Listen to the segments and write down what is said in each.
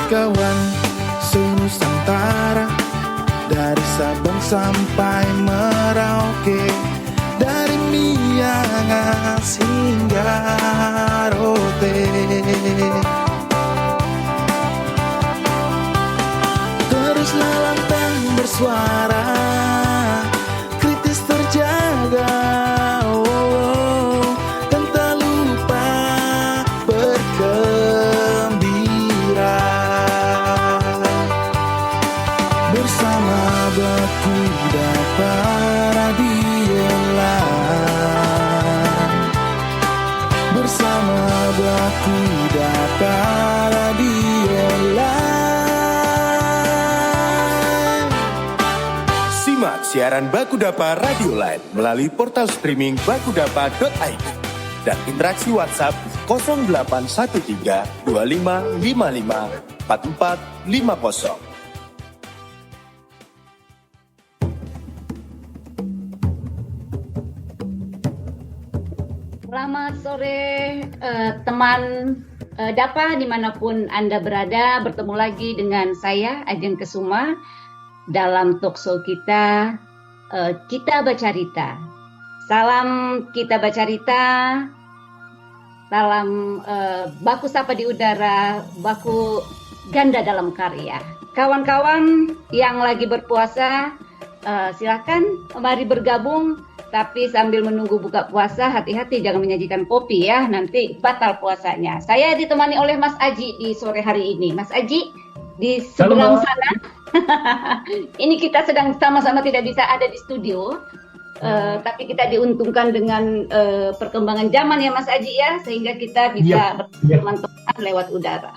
kawan senusantara, dari Sabang sampai Merauke, dari Miangas hingga Rote. Teruslah lantang bersuara, kritis terjaga, dan tak lupa bergembira. Bersama Baku dapat radiolan, bersama Baku dapat radiolan. Simak siaran Bakudapa Radio Line melalui portal streaming bakudapa.id dan interaksi WhatsApp 0813 2555 4450. Selamat sore teman Dapa dimanapun Anda berada, bertemu lagi dengan saya Ajeng Kesuma dalam talkshow kita Kita Bacarita. Salam Kita Bacarita, salam baku sapa di udara, baku ganda dalam karya. Kawan-kawan yang lagi berpuasa, silakan mari bergabung. Tapi sambil menunggu buka puasa, hati-hati jangan menyajikan kopi ya, nanti batal puasanya. Saya ditemani oleh Mas Aji di sore hari ini. Mas Aji di seberang sana. Ini kita sedang sama-sama tidak bisa ada di studio, tapi kita diuntungkan dengan perkembangan zaman ya Mas Aji ya, sehingga kita bisa berteman-teman lewat udara.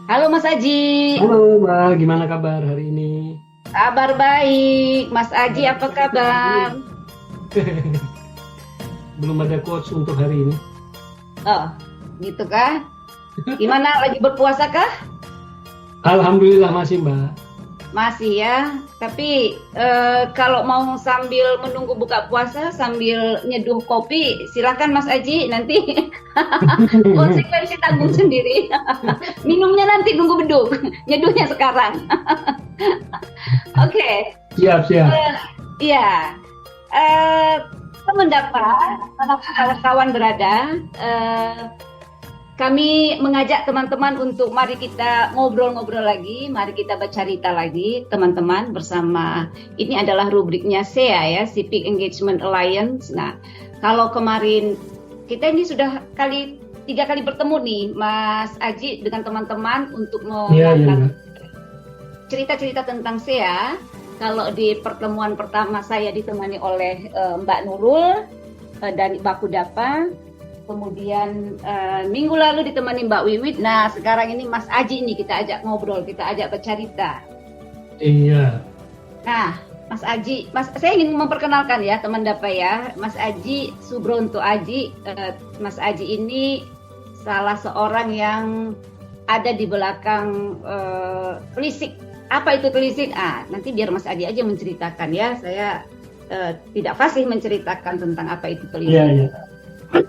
Halo Mas Aji. Halo Mbak, gimana kabar hari ini? Kabar baik. Mas Aji apa kabar? Belum ada quotes untuk hari ini. Oh, gitu kah? Gimana, lagi berpuasa kah? Alhamdulillah masih Mbak. Masih ya, tapi kalau mau sambil menunggu buka puasa, sambil nyeduh kopi, silakan Mas Aji, nanti konsekuensi tanggung sendiri. Minumnya nanti nunggu beduk, nyeduhnya sekarang. Oke. Siap. Iya. Teman Dapa, kawan-kawan berada, kami mengajak teman-teman untuk mari kita ngobrol-ngobrol lagi, mari kita bercerita lagi teman-teman bersama. Ini adalah rubriknya SEA ya, Civic Engagement Alliance. Nah, kalau kemarin kita ini sudah 3 kali bertemu nih Mas Aji dengan teman-teman untuk mengangkat cerita-cerita tentang SEA. Kalau di pertemuan pertama saya ditemani oleh Mbak Nurul dari Bakudapa, kemudian minggu lalu ditemani Mbak Wiwit. Nah sekarang ini Mas Aji nih kita ajak ngobrol, kita ajak bercerita. Iya. Nah Mas Aji, saya ingin memperkenalkan ya teman Dapa ya, Mas Aji Subronto Aji. Mas Aji ini salah seorang yang ada di belakang Telisik. Apa itu Telisik? Nanti biar Mas Aji aja menceritakan ya. Saya tidak fasih menceritakan tentang apa itu Telisik. Iya.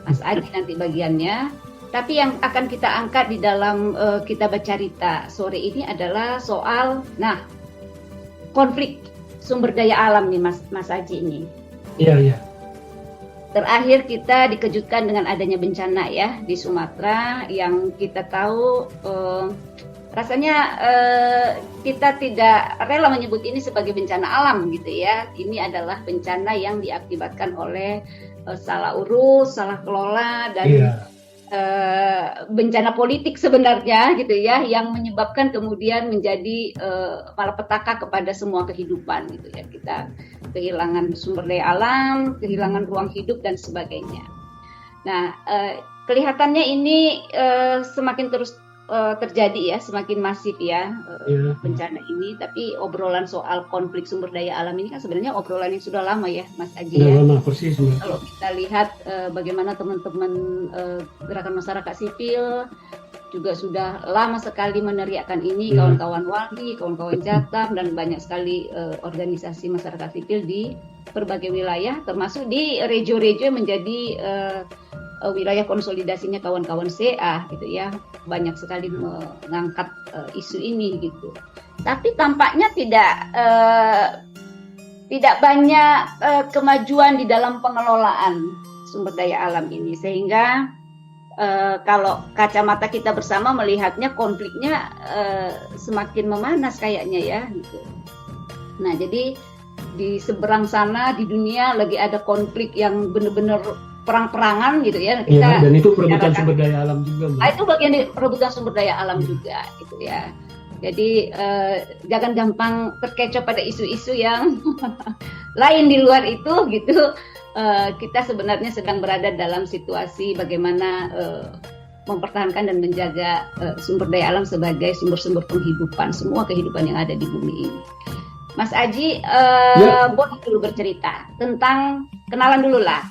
Mas Aji nanti bagiannya. Tapi yang akan kita angkat di dalam kita bercerita sore ini adalah soal, konflik sumber daya alam nih Mas Aji ini. Iya. Terakhir kita dikejutkan dengan adanya bencana ya di Sumatera yang kita tahu. Rasanya kita tidak rela menyebut ini sebagai bencana alam gitu ya. Ini adalah bencana yang diakibatkan oleh salah urus, salah kelola, dan bencana politik sebenarnya gitu ya, yang menyebabkan kemudian menjadi malapetaka kepada semua kehidupan gitu ya. Kita kehilangan sumber daya alam, kehilangan ruang hidup dan sebagainya. Nah, kelihatannya ini semakin terus terjadi ya, semakin masif ya bencana ini. Tapi obrolan soal konflik sumber daya alam ini kan sebenarnya obrolan yang sudah lama ya Mas Aji ya. Lama, persis. Kalau kita lihat bagaimana teman-teman gerakan masyarakat sipil juga sudah lama sekali meneriakkan ini, kawan-kawan Walhi, kawan-kawan Jatam, dan banyak sekali organisasi masyarakat sipil di berbagai wilayah, termasuk di regio-regio menjadi wilayah konsolidasinya kawan-kawan CA gitu ya, banyak sekali mengangkat isu ini gitu. Tapi tampaknya tidak banyak kemajuan di dalam pengelolaan sumber daya alam ini, sehingga kalau kacamata kita bersama melihatnya konfliknya semakin memanas kayaknya ya gitu. Nah, jadi di seberang sana di dunia lagi ada konflik yang benar-benar perang-perangan gitu ya. Kita dan itu perebutan sumber daya alam juga. Itu bagian dari perebutan sumber daya alam juga gitu ya. Jadi jangan gampang terkecoh pada isu-isu yang lain di luar itu gitu. Kita sebenarnya sedang berada dalam situasi bagaimana mempertahankan dan menjaga sumber daya alam sebagai sumber-sumber penghidupan semua kehidupan yang ada di bumi ini. Mas Aji, boleh dulu bercerita tentang kenalan dulu lah.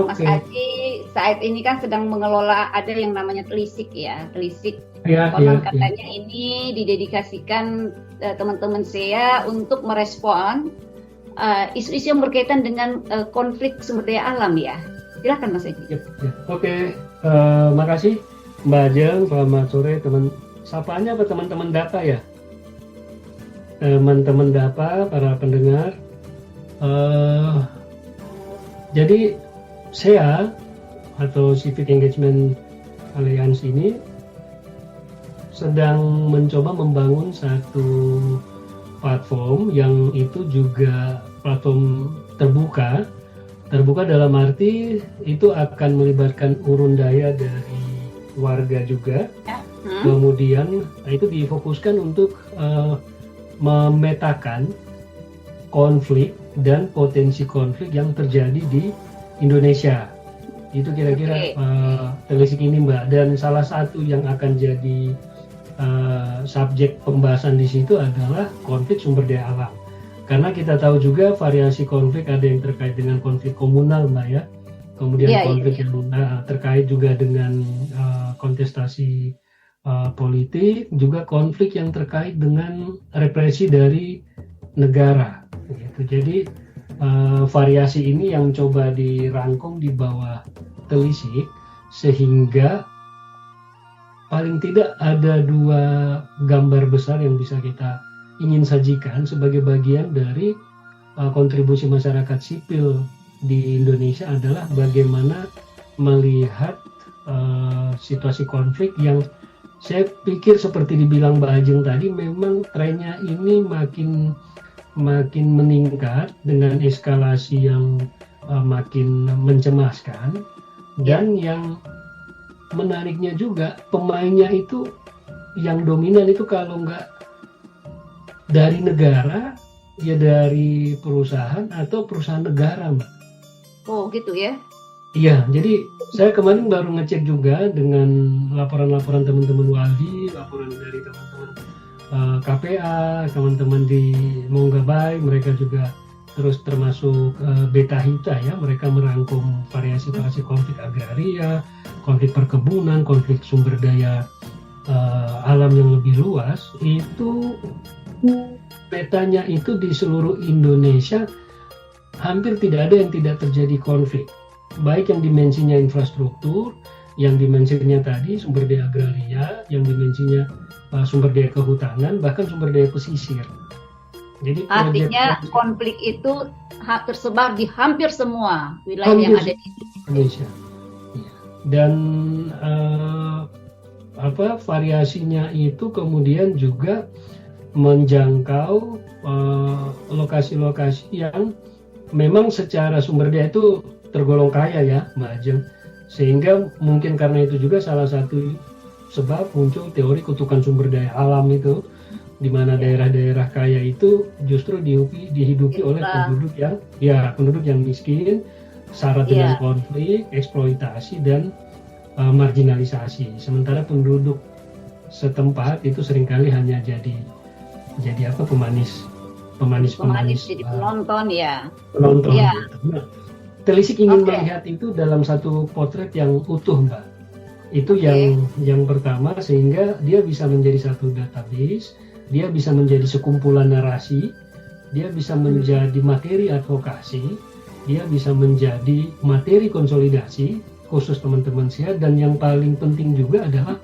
Mas Aji saat ini kan sedang mengelola ada yang namanya Telisik ya, Telisik. Konon katanya ini didedikasikan teman-teman saya untuk merespon isu-isu yang berkaitan dengan konflik sumber daya alam ya. Silakan Mas Aji. Oke, makasih Mbak Ajeng. Selamat sore Sapaannya apa teman-teman data ya? Teman-teman DAPA, para pendengar. Jadi SEA atau Civic Engagement Alliance ini sedang mencoba membangun satu platform yang itu juga platform terbuka dalam arti itu akan melibatkan urun daya dari warga juga. Kemudian itu difokuskan untuk memetakan konflik dan potensi konflik yang terjadi di Indonesia. Itu kira-kira Telisik ini Mbak. Dan salah satu yang akan jadi subjek pembahasan di situ adalah konflik sumber daya alam. Karena kita tahu juga variasi konflik ada yang terkait dengan konflik komunal Mbak ya. Kemudian konflik yang terkait juga dengan kontestasi politik, juga konflik yang terkait dengan represi dari negara gitu. Jadi variasi ini yang coba dirangkum di bawah Telisik sehingga paling tidak ada dua gambar besar yang bisa kita ingin sajikan sebagai bagian dari kontribusi masyarakat sipil di Indonesia adalah bagaimana melihat situasi konflik yang saya pikir seperti dibilang Mbak Ajeng tadi, memang trennya ini makin meningkat dengan eskalasi yang makin mencemaskan. Dan yang menariknya juga pemainnya itu yang dominan itu kalau nggak dari negara ya dari perusahaan atau perusahaan negara Mbak. Oh gitu ya. Iya, jadi saya kemarin baru ngecek juga dengan laporan-laporan teman-teman Walhi, laporan dari teman-teman KPA, teman-teman di Monggabai, mereka juga terus termasuk Beta Hita ya, mereka merangkum variasi-variasi konflik agraria, konflik perkebunan, konflik sumber daya alam yang lebih luas. Itu petanya itu di seluruh Indonesia hampir tidak ada yang tidak terjadi konflik. Baik yang dimensinya infrastruktur, yang dimensinya tadi sumber daya agraria, yang dimensinya sumber daya kehutanan, bahkan sumber daya pesisir. Jadi artinya konflik itu tersebar di hampir semua wilayah yang ada di Indonesia. Dan variasinya itu kemudian juga menjangkau lokasi-lokasi yang memang secara sumber daya itu tergolong kaya ya Mbak Ajeng, sehingga mungkin karena itu juga salah satu sebab muncul teori kutukan sumber daya alam itu, di mana daerah-daerah kaya itu justru dihidupi oleh penduduk yang miskin, syarat dengan konflik, eksploitasi dan marginalisasi. Sementara penduduk setempat itu seringkali hanya jadi pemanis, jadi penonton ya. Penonton. Ya. Gitu. Telisik ingin melihat itu dalam satu potret yang utuh Mbak. Itu yang pertama, sehingga dia bisa menjadi satu database, dia bisa menjadi sekumpulan narasi, dia bisa menjadi materi advokasi, dia bisa menjadi materi konsolidasi khusus teman-teman SIA, dan yang paling penting juga adalah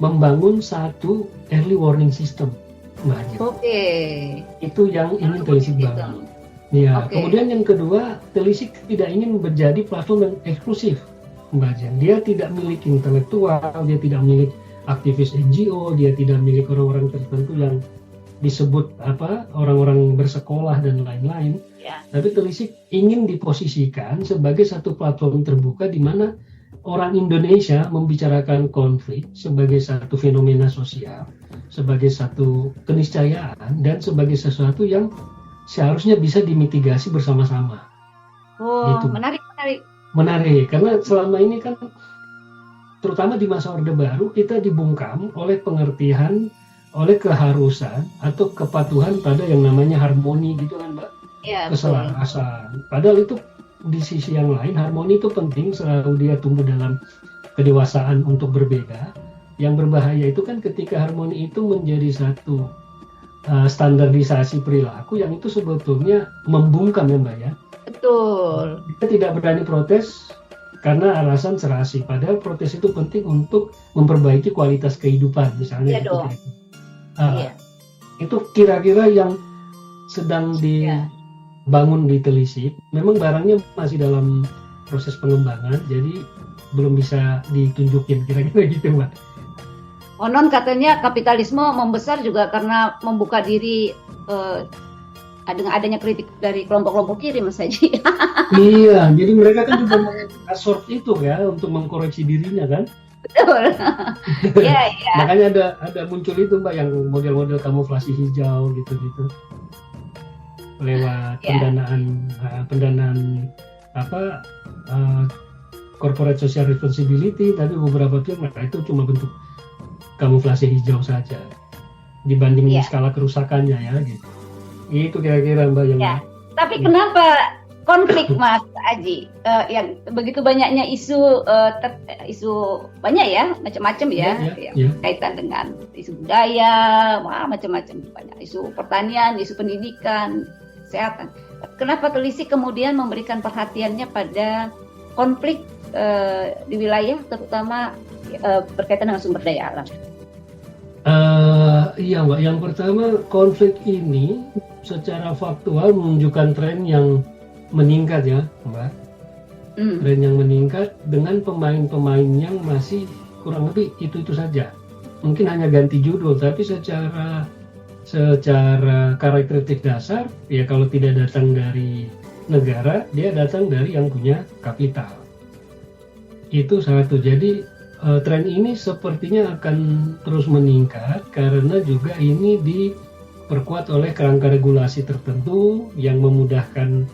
membangun satu early warning system, Mbak Haji. Oke. Itu yang ingin Telisik bangun. Ya, kemudian yang kedua, Telisik tidak ingin menjadi platform yang eksklusif, Mbak Haji. Dia tidak milik intelektual, dia tidak milik aktivis NGO, dia tidak milik orang-orang tertentu yang disebut orang-orang bersekolah dan lain-lain. Ya. Tapi Telisik ingin diposisikan sebagai satu platform terbuka di mana orang Indonesia membicarakan konflik sebagai satu fenomena sosial, sebagai satu keniscayaan, dan sebagai sesuatu yang seharusnya bisa dimitigasi bersama-sama. Oh, gitu. Menarik. Karena selama ini kan, terutama di masa Orde Baru, kita dibungkam oleh pengertian, oleh keharusan atau kepatuhan pada yang namanya harmoni, gitu kan, Mbak? Ya, Keselarasan. Padahal itu di sisi yang lain, harmoni itu penting selalu dia tumbuh dalam kedewasaan untuk berbeda. Yang berbahaya itu kan ketika harmoni itu menjadi satu standarisasi perilaku yang itu sebetulnya membungkam, ya Mbak ya. Betul. Kita tidak berani protes karena alasan serasi. Padahal protes itu penting untuk memperbaiki kualitas kehidupan, misalnya. Iya dong. Itu kira-kira yang sedang dibangun di Telisik. Memang barangnya masih dalam proses pengembangan, jadi belum bisa ditunjukin, kira-kira gitu, Mbak. Konon katanya kapitalisme membesar juga karena membuka diri dengan adanya kritik dari kelompok-kelompok kiri, Mas Haji. Iya, jadi mereka kan juga mengabsorb itu ya untuk mengkoreksi dirinya kan. Betul. Iya. Makanya ada muncul itu, Mbak, yang model-model kamuflasi hijau gitu-gitu. Lewat pendanaan corporate social responsibility, tapi beberapa pihak mereka itu cuma bentuk kamuflase hijau saja dibanding skala kerusakannya ya gitu. Itu kira-kira, Mbak, yang Tapi kenapa konflik, Mas Aji, yang begitu banyaknya isu banyak ya, macam-macam ya, kaitan dengan isu budaya, macam-macam, banyak isu pertanian, isu pendidikan, kesehatan. Kenapa Telisik kemudian memberikan perhatiannya pada konflik di wilayah, terutama berkaitan dengan sumber daya alam? Iya, Mbak. Yang pertama, konflik ini secara faktual menunjukkan tren yang meningkat ya, Mbak. Tren yang meningkat dengan pemain-pemain yang masih kurang lebih itu saja. Mungkin hanya ganti judul, tapi secara karakteristik dasar, ya kalau tidak datang dari negara, dia datang dari yang punya kapital. Itu satu. Jadi tren ini sepertinya akan terus meningkat karena juga ini diperkuat oleh kerangka regulasi tertentu yang memudahkan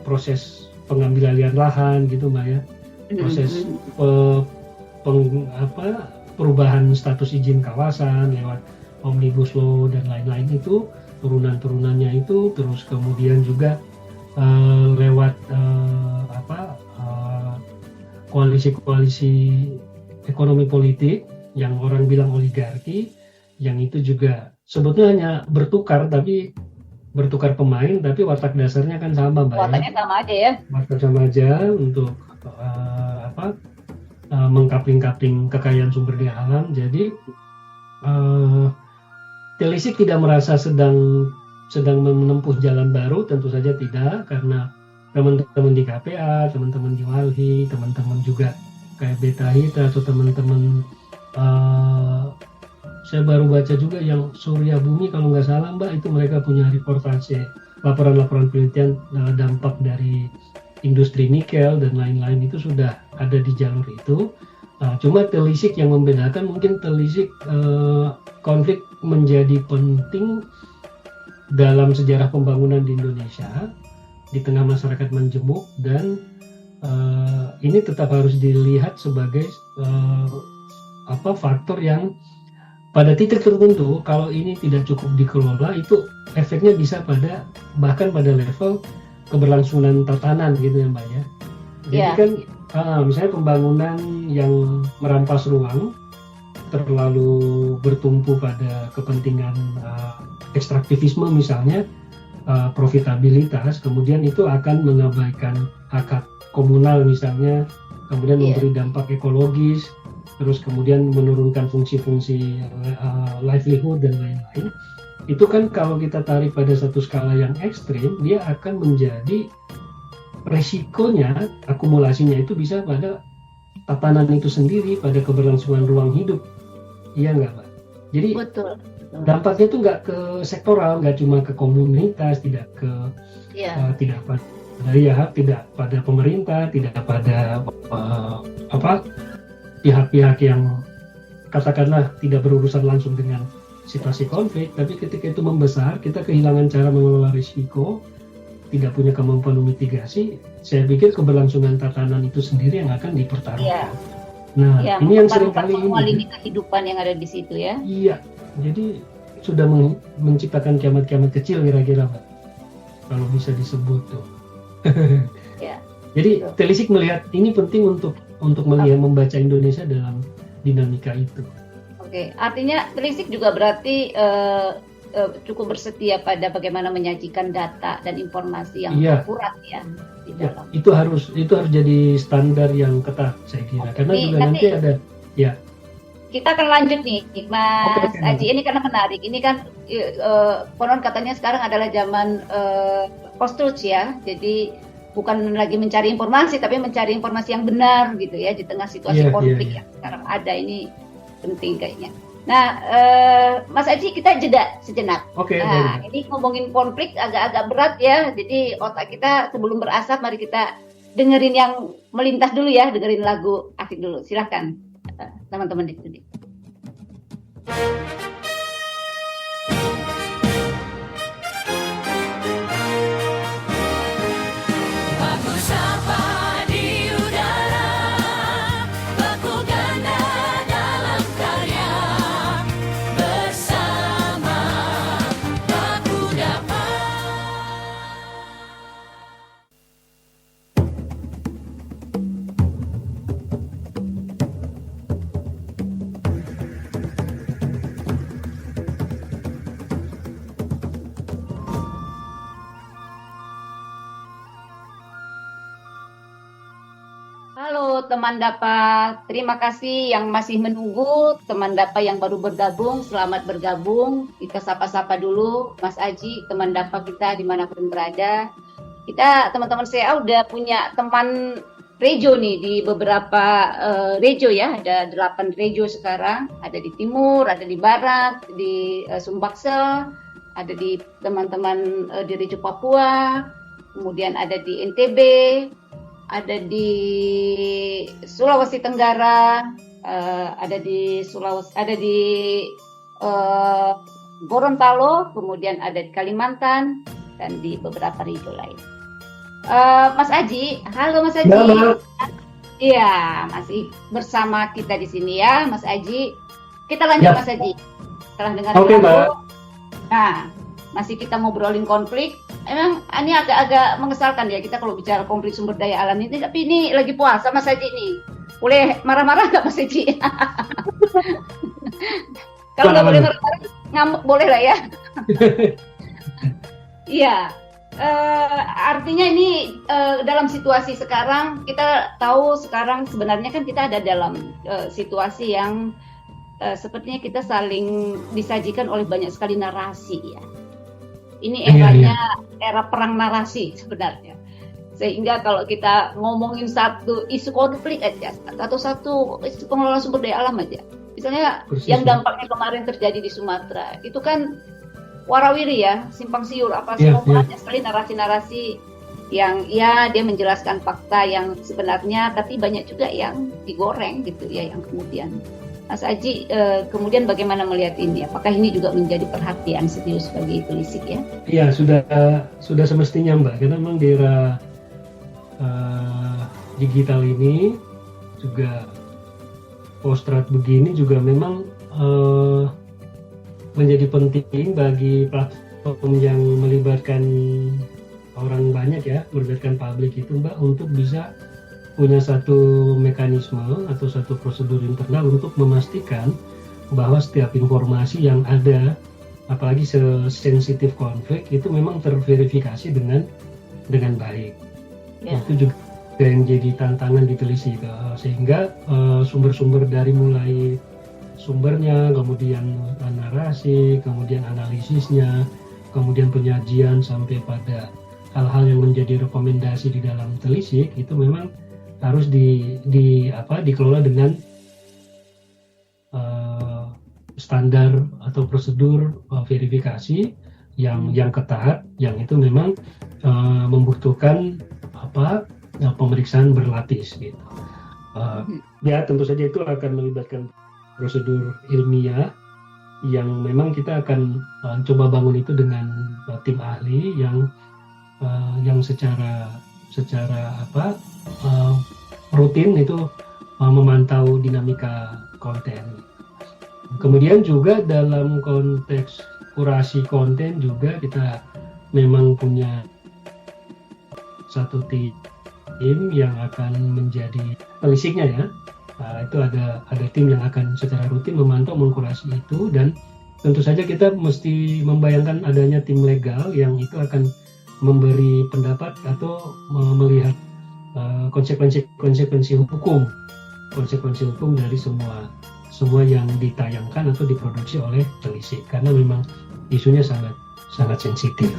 proses pengambilan alih lahan gitu, Mbak ya. Proses perubahan status izin kawasan lewat Omnibus Law dan lain-lain itu, turunan-turunannya itu, terus kemudian juga lewat koalisi-koalisi ekonomi politik yang orang bilang oligarki, yang itu juga sebetulnya hanya bertukar pemain, tapi watak dasarnya kan sama, Mbak. Wataknya sama aja ya. Watak sama aja untuk mengkapling-kapling kekayaan sumber daya alam. Jadi Telisik tidak merasa sedang menempuh jalan baru, tentu saja tidak, karena teman-teman di KPA, teman-teman di Walhi, teman-teman juga kayak Beta Hita atau teman-teman saya baru baca juga yang Surya Bumi kalau nggak salah, Mbak, itu mereka punya reportase, laporan-laporan penelitian dampak dari industri nikel dan lain-lain, itu sudah ada di jalur itu. Cuma Telisik yang membedakan, mungkin Telisik konflik menjadi penting dalam sejarah pembangunan di Indonesia di tengah masyarakat menjemuk, dan ini tetap harus dilihat sebagai faktor yang pada titik tertentu kalau ini tidak cukup dikelola, itu efeknya bisa bahkan pada level keberlangsungan tatanan gitu ya, Mbak ya. Jadi kan misalnya pembangunan yang merampas ruang terlalu bertumpu pada kepentingan ekstraktivisme misalnya, profitabilitas, kemudian itu akan mengabaikan hak komunal misalnya, kemudian Iya. memberi dampak ekologis, terus kemudian menurunkan fungsi-fungsi livelihood dan lain-lain. Itu kan kalau kita tarik pada satu skala yang ekstrim, dia akan menjadi resikonya, akumulasinya itu bisa pada tatanan itu sendiri, pada keberlangsungan ruang hidup. Iya nggak, Pak? Jadi Betul. dampaknya itu nggak ke sektoral, nggak cuma ke komunitas, tidak ke Iya. tidak pada pemerintah, tidak pada pihak-pihak yang katakanlah tidak berurusan langsung dengan situasi konflik, tapi ketika itu membesar, kita kehilangan cara mengelola risiko, tidak punya kemampuan mitigasi, saya pikir keberlangsungan tatanan itu sendiri yang akan dipertaruhkan. Iya. Nah, Ya, ini yang mempertaruhkan seringkali semua ini. lini kehidupan yang ada di situ ya. Iya, jadi sudah menciptakan kiamat-kiamat kecil kira-kira, Pak. Kalau bisa disebut tuh. Ya. Jadi Telisik melihat ini penting untuk melihat membaca Indonesia dalam dinamika itu. Oke, artinya Telisik juga berarti cukup bersetia pada bagaimana menyajikan data dan informasi yang Iya. akurat ya di Ya, dalam. itu harus jadi standar yang ketat saya kira. Karena Oke, juga nanti- nanti ada ya. Kita akan lanjut nih, Mas Oke. Aji. Ini karena menarik. Ini kan konon katanya sekarang adalah zaman post-truth ya. Jadi bukan lagi mencari informasi, tapi mencari informasi yang benar gitu ya di tengah situasi Iya, konflik iya. yang sekarang ada. Ini penting kayaknya. Nah, Mas Aji, kita jeda sejenak. Oke. Nah, baik. ini ngomongin konflik agak-agak berat ya. Jadi otak kita sebelum berasap, mari kita dengerin yang melintas dulu ya. Dengerin lagu asik dulu. Silahkan teman-teman di studio. Baku sapa di udara, baku ganda dalam karya, bersama baku dapat. Halo teman Dapa, terima kasih yang masih menunggu, teman Dapa yang baru bergabung, selamat bergabung. Kita sapa-sapa dulu Mas Aji, teman Dapa kita dimanapun berada. Kita teman-teman saya udah punya teman rejo nih di beberapa rejo ya, ada 8 rejo sekarang, ada di timur, ada di barat, di Sumbaksel, ada di teman-teman di rejo Papua, kemudian ada di NTB, ada di Sulawesi Tenggara, ada di Gorontalo, kemudian ada di Kalimantan dan di beberapa rejo lain. Mas Aji, halo Mas Aji. Halo. Iya, masih bersama kita di sini ya, Mas Aji. Kita lanjut Ya. Mas Aji. Setelah dengar Oke, lagu. Mbak. Nah, masih kita ngobrolin konflik. Emang ini agak-agak mengesalkan ya kita kalau bicara konflik sumber daya alam ini. Tapi ini lagi puasa Mas Haji nih. Boleh marah-marah nggak Mas Haji? Kalau nggak boleh marah-marah, ngamuk boleh lah ya. Iya. Artinya ini dalam situasi sekarang kita tahu sekarang sebenarnya kan kita ada dalam situasi yang sepertinya kita saling disajikan oleh banyak sekali narasi ya. Ini eranya era perang narasi sebenarnya. Sehingga kalau kita ngomongin satu isu konflik aja atau satu isu pengelolaan sumber daya alam aja. Misalnya Persis, yang ya. dampaknya kemarin terjadi di Sumatera, itu kan warawiri ya, simpang siur apa Iya, semua banyak sekali narasi-narasi yang ya dia menjelaskan fakta yang sebenarnya, tapi banyak juga yang digoreng gitu ya, yang kemudian Mas Aji kemudian bagaimana melihat ini? Apakah ini juga menjadi perhatian serius bagi Telisik ya? Iya, sudah semestinya Mbak, karena memang di era digital ini juga post-truth begini juga memang menjadi penting bagi platform yang melibatkan orang banyak ya, melibatkan publik itu Mbak, untuk bisa punya satu mekanisme atau satu prosedur internal untuk memastikan bahwa setiap informasi yang ada, apalagi sensitif konflik, itu memang terverifikasi dengan baik. Ya. Itu juga yang jadi tantangan ditelisik, sehingga sumber-sumber dari mulai sumbernya, kemudian narasi, kemudian analisisnya, kemudian penyajian sampai pada hal-hal yang menjadi rekomendasi di dalam telisik itu memang harus dikelola dengan standar atau prosedur verifikasi yang ketat, yang itu memang membutuhkan pemeriksaan berlapis gitu. Ya tentu saja itu akan melibatkan prosedur ilmiah yang memang kita akan coba bangun itu dengan tim ahli yang secara rutin itu memantau dinamika konten. Kemudian juga dalam konteks kurasi konten juga kita memang punya satu tim yang akan menjadi pelisiknya ya. Itu ada tim yang akan secara rutin memantau mengkurasi itu, dan tentu saja kita mesti membayangkan adanya tim legal yang itu akan memberi pendapat atau melihat konsekuensi hukum dari semua yang ditayangkan atau diproduksi oleh telisik, karena memang isunya sangat sensitif.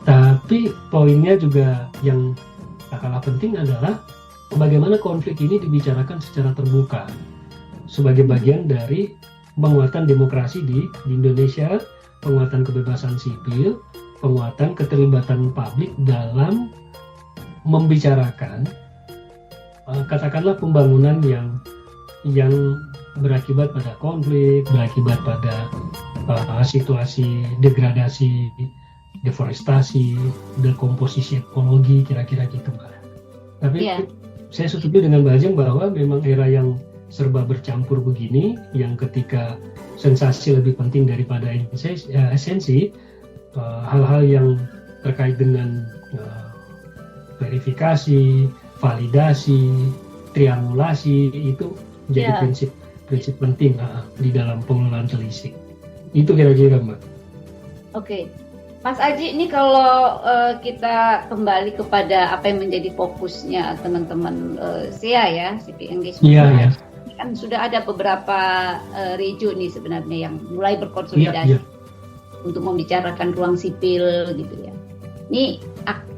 Tapi poinnya juga yang tak kalah penting adalah bagaimana konflik ini dibicarakan secara terbuka sebagai bagian dari penguatan demokrasi di Indonesia, penguatan kebebasan sipil, penguatan keterlibatan publik dalam membicarakan katakanlah pembangunan yang berakibat pada konflik, berakibat pada situasi degradasi, deforestasi, dekomposisi ekologi, kira-kira gitu Mbak. Tapi saya setuju dengan Mbak Ajeng bahwa memang era yang serba bercampur begini, yang ketika sensasi lebih penting daripada esensi, hal-hal yang terkait dengan verifikasi, validasi, triangulasi itu jadi prinsip penting di dalam pengelolaan telisik. Itu kira-kira Mbak. Oke. Mas Aji, ini kalau kita kembali kepada apa yang menjadi fokusnya teman-teman SEA ya, Civic Engagement, kan sudah ada beberapa region nih sebenarnya yang mulai berkonsolidasi untuk membicarakan ruang sipil gitu ya. Ini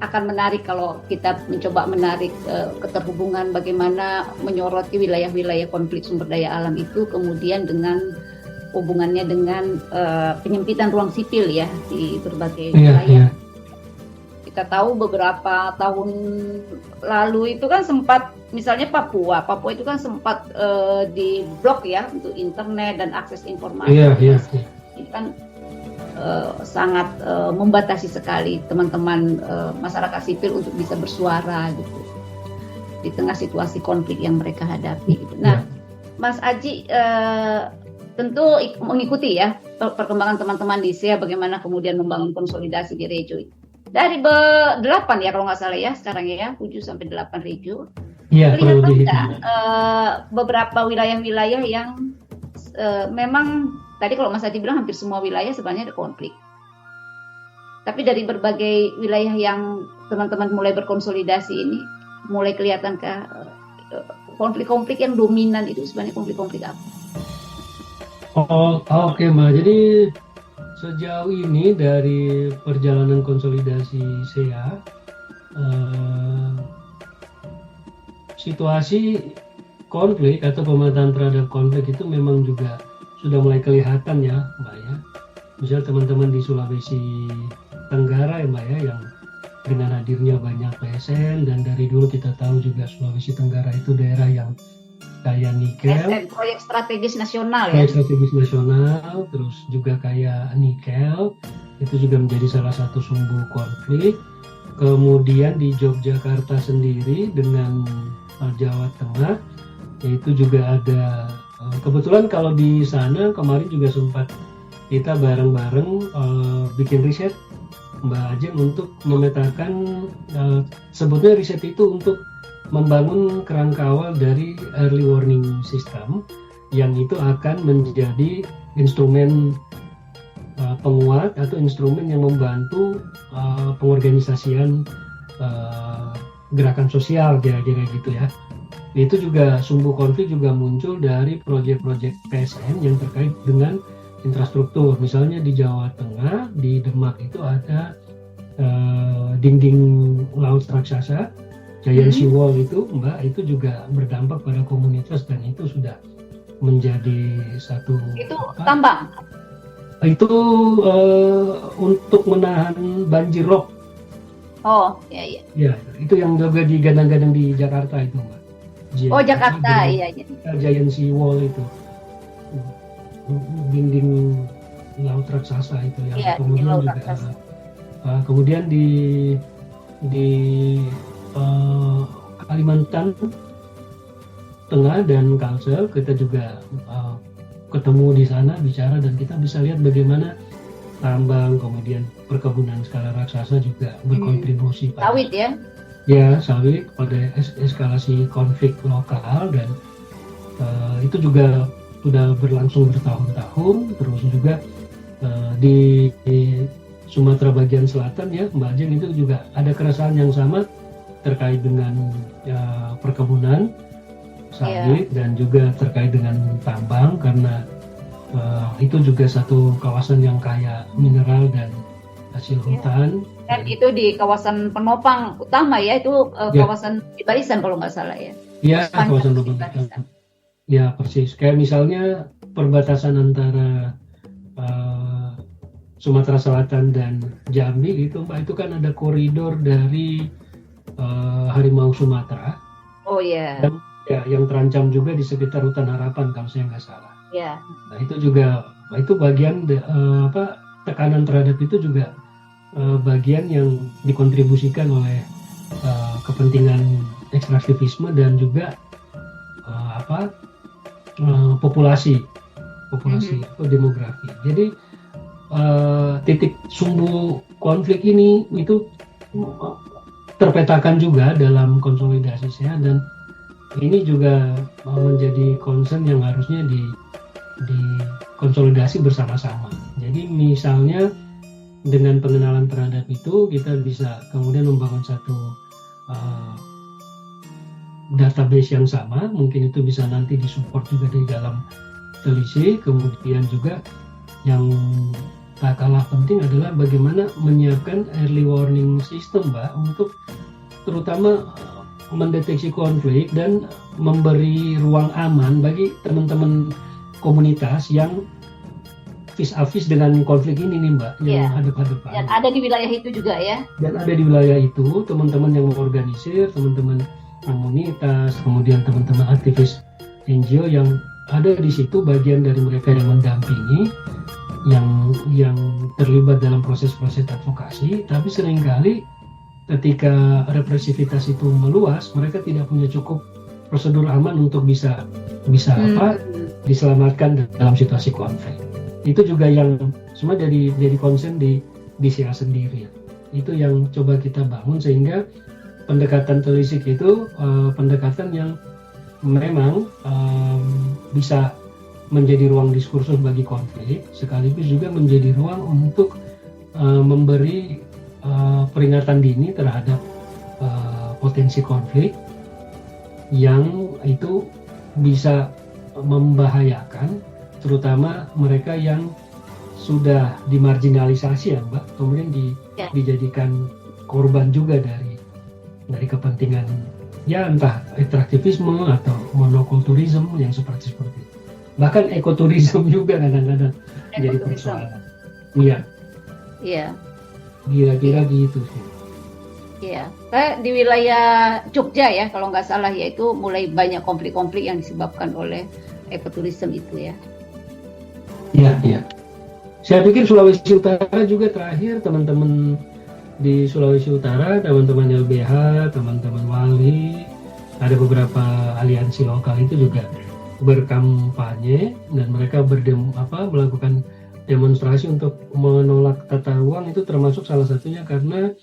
akan menarik kalau kita mencoba menarik keterhubungan bagaimana menyoroti wilayah-wilayah konflik sumber daya alam itu, kemudian dengan hubungannya dengan penyempitan ruang sipil ya di berbagai wilayah. Kita tahu beberapa tahun lalu itu kan sempat, misalnya Papua itu kan sempat diblok ya untuk internet dan akses informasi. Itu kan sangat membatasi sekali teman-teman masyarakat sipil untuk bisa bersuara gitu di tengah situasi konflik yang mereka hadapi gitu. Nah, Mas Aji tentu mengikuti ya perkembangan teman-teman di SEA bagaimana kemudian membangun konsolidasi di regio. Dari 8 ya kalau nggak salah ya sekarang ya, 7-8 regio. Kelihatan nggak beberapa wilayah-wilayah yang memang tadi kalau Mas Adi bilang hampir semua wilayah sebenarnya ada konflik. Tapi dari berbagai wilayah yang teman-teman mulai berkonsolidasi ini, mulai kelihatankah konflik-konflik yang dominan itu sebenarnya konflik-konflik apa? Oke Mbak, jadi sejauh ini dari perjalanan konsolidasi SEA, situasi konflik atau pemetaan terhadap konflik itu memang juga sudah mulai kelihatan ya Mbak ya. Misal teman-teman di Sulawesi Tenggara ya Mbak ya, yang dengan hadirnya banyak PSN, dan dari dulu kita tahu juga Sulawesi Tenggara itu daerah yang kaya nikel, proyek strategis nasional ya. Proyek strategis nasional, terus juga kaya nikel, itu juga menjadi salah satu sumber konflik. Kemudian di Yogyakarta sendiri dengan Jawa Tengah, itu juga ada. Kebetulan kalau di sana kemarin juga sempat kita bareng-bareng bikin riset Mbak Ajeng untuk memetakan, sebetulnya riset itu untuk membangun kerangka awal dari early warning system yang itu akan menjadi instrumen penguat atau instrumen yang membantu pengorganisasian gerakan sosial kira-kira gitu ya. Itu juga sumbu konflik juga muncul dari proyek-proyek PSN yang terkait dengan infrastruktur. Misalnya di Jawa Tengah, di Demak itu ada dinding laut raksasa, Giant Sea Wall itu, Mbak, itu juga berdampak pada komunitas dan itu sudah menjadi satu Itu tambang. itu untuk menahan banjir rob. Oh, iya. Ya, itu yang juga digadang-gadang di Jakarta itu, Mbak. Oh, Jakarta, iya. Giant Sea Wall itu, dinding laut raksasa itu yang Iya, kemudian laut juga raksasa. kemudian di Kalimantan Tengah dan Kalsel kita juga ketemu di sana bicara dan kita bisa lihat bagaimana tambang kemudian perkebunan skala raksasa juga berkontribusi pada Sawit ya. ya sawit pada eskalasi konflik lokal dan itu juga sudah berlangsung bertahun-tahun. Terus juga di Sumatera bagian selatan ya Mbak Jen itu juga ada keresahan yang sama terkait dengan perkebunan sawit dan juga terkait dengan tambang karena itu juga satu kawasan yang kaya mineral dan hasil hutan. Dan itu di kawasan penopang utama ya, itu kawasan di Barisan kalau nggak salah ya. Iya, kawasan di Barisan. Ya persis. Kayak misalnya perbatasan antara Sumatera Selatan dan Jambi gitu, Mbak, itu kan ada koridor dari harimau Sumatera. Oh iya. Dan ya yang terancam juga di sekitar Hutan Harapan kalau saya nggak salah. Ya. Nah itu juga itu bagian tekanan terhadap itu juga bagian yang dikontribusikan oleh kepentingan ekstraktivisme dan juga populasi atau demografi. Jadi titik sumbu konflik ini itu terpetakan juga dalam konsolidasi sehat dan ini juga menjadi concern yang harusnya dikonsolidasi bersama-sama. Jadi misalnya dengan pengenalan terhadap itu kita bisa kemudian membangun satu database yang sama, mungkin itu bisa nanti disupport juga di dalam telisik. Kemudian juga yang tak kalah penting adalah bagaimana menyiapkan early warning system, Mbak, untuk terutama mendeteksi konflik dan memberi ruang aman bagi teman-teman komunitas yang vis-a-vis dengan konflik ini nih, Mbak, yang hadap-hadapan. Dan ada di wilayah itu juga ya. Dan ada di wilayah itu teman-teman yang mengorganisir, teman-teman komunitas, kemudian teman-teman aktivis NGO yang ada di situ, bagian dari mereka yang mendampingi, yang terlibat dalam proses-proses advokasi, tapi seringkali ketika represivitas itu meluas, mereka tidak punya cukup prosedur aman untuk bisa diselamatkan dalam situasi konflik. Itu juga yang semua jadi concern di DCA sendiri. Itu yang coba kita bangun sehingga pendekatan telisik itu pendekatan yang memang bisa menjadi ruang diskursus bagi konflik, sekaligus juga menjadi ruang untuk memberi peringatan dini terhadap potensi konflik yang itu bisa membahayakan, terutama mereka yang sudah dimarginalisasi ya Mbak, kemudian dijadikan korban juga dari kepentingan ya entah ekstraktivisme atau monokulturisme yang seperti itu. Bahkan ekoturisme juga kadang-kadang jadi persoalan. Iya. Iya. Kira-kira gitu sih. Iya. Kayak di wilayah Jogja ya kalau nggak salah, yaitu mulai banyak konflik-konflik yang disebabkan oleh ekoturisme itu ya. Iya. Saya pikir Sulawesi Utara juga terakhir, teman-teman di Sulawesi Utara, teman-teman LBH, teman-teman Wali, ada beberapa aliansi lokal itu juga berkampanye dan mereka melakukan demonstrasi untuk menolak tata ruang. Itu termasuk salah satunya karena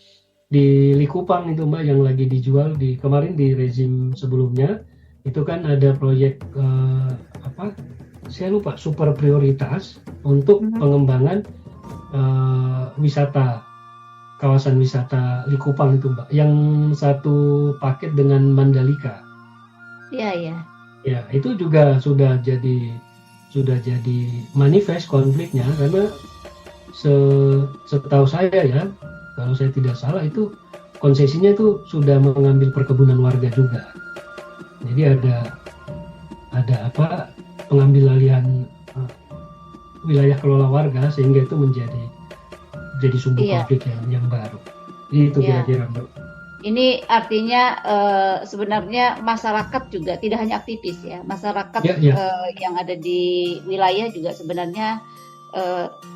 di Likupang itu Mbak yang lagi dijual kemarin di rezim sebelumnya itu kan ada proyek saya lupa, super prioritas untuk pengembangan wisata kawasan wisata Likupang itu Mbak, yang satu paket dengan Mandalika. Iya. Ya, itu juga sudah jadi manifest konfliknya, karena setahu saya ya, kalau saya tidak salah itu konsesinya itu sudah mengambil perkebunan warga juga. Jadi ada pengambil alihan wilayah kelola warga, sehingga itu menjadi sumber konflik yang baru. Itu kira-kira Mbak. Ini artinya sebenarnya masyarakat juga tidak hanya aktivis ya, masyarakat yang ada di wilayah juga sebenarnya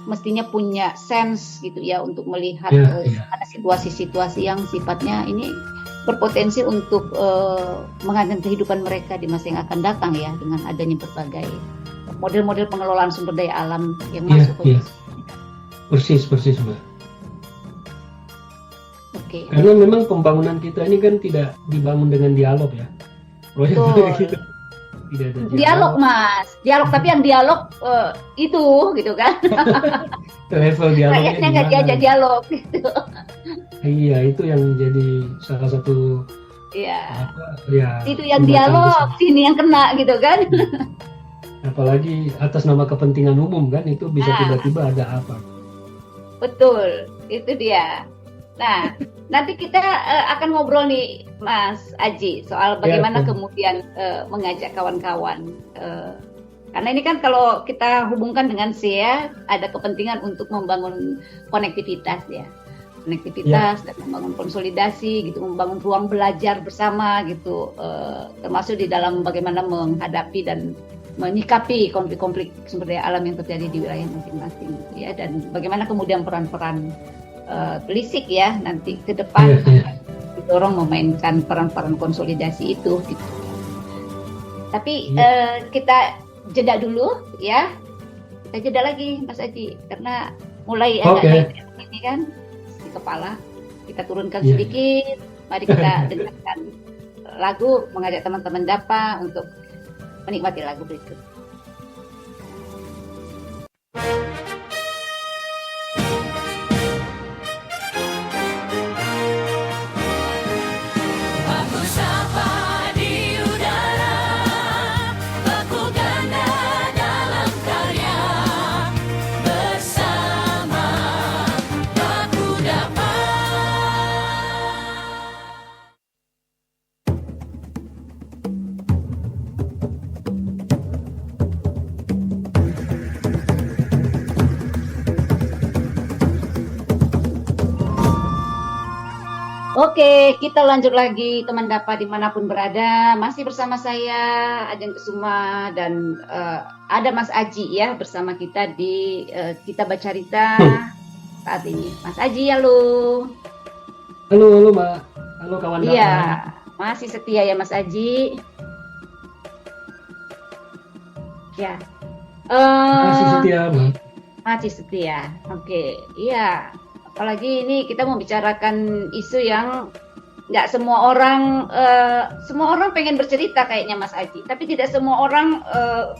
mestinya punya sense gitu ya untuk melihat ada situasi-situasi yang sifatnya ini berpotensi untuk mengancam kehidupan mereka di masa yang akan datang ya, dengan adanya berbagai model-model pengelolaan sumber daya alam yang masuk ke Persis Mbak. Oke. Karena memang pembangunan kita ini kan tidak dibangun dengan dialog ya. Proyek-proyek kita tidak ada dialog Mas, dialog, tapi yang dialog itu gitu kan. Level dialognya kayaknya nggak diajak dialog gitu. Iya, itu yang jadi salah satu. Iya. Ya, itu yang dialog, sini yang kena gitu kan. Apalagi atas nama kepentingan umum kan, itu bisa tiba-tiba ada apa. Betul, itu dia. Nah, nanti kita akan ngobrol nih Mas Aji soal bagaimana kemudian mengajak kawan-kawan. Karena ini kan kalau kita hubungkan dengan SEA, ada kepentingan untuk membangun konektivitas ya. Konektivitas dan membangun konsolidasi gitu, membangun ruang belajar bersama gitu, termasuk di dalam bagaimana menghadapi dan menyikapi konflik-konflik sumber daya alam yang terjadi di wilayah masing-masing gitu ya, dan bagaimana kemudian peran-peran Telisik ya nanti ke depan didorong memainkan peran-peran konsolidasi itu gitu. Tapi kita jeda dulu ya, kita jeda lagi Mas Aji, karena mulai agak naik ini kan di kepala, kita turunkan sedikit. Mari kita dengarkan lagu, mengajak teman-teman DAPA untuk menikmati lagu berikut. Baku sapa di udara, baku ganda dalam karya, bersama baku dapat. Oke, kita lanjut lagi teman DAPA dimanapun berada. Masih bersama saya Ajeng Kusuma dan ada Mas Aji ya bersama kita di Kita Bercerita saat ini. Mas Aji, halo. Halo Mbak. Halo kawan DAPA. Iya, masih setia ya Mas Aji. Ya. Masih setia Mbak. Masih setia. Oke, iya. Apalagi ini kita mau bicarakan isu yang nggak semua orang pengen bercerita kayaknya Mas Aji, tapi tidak semua orang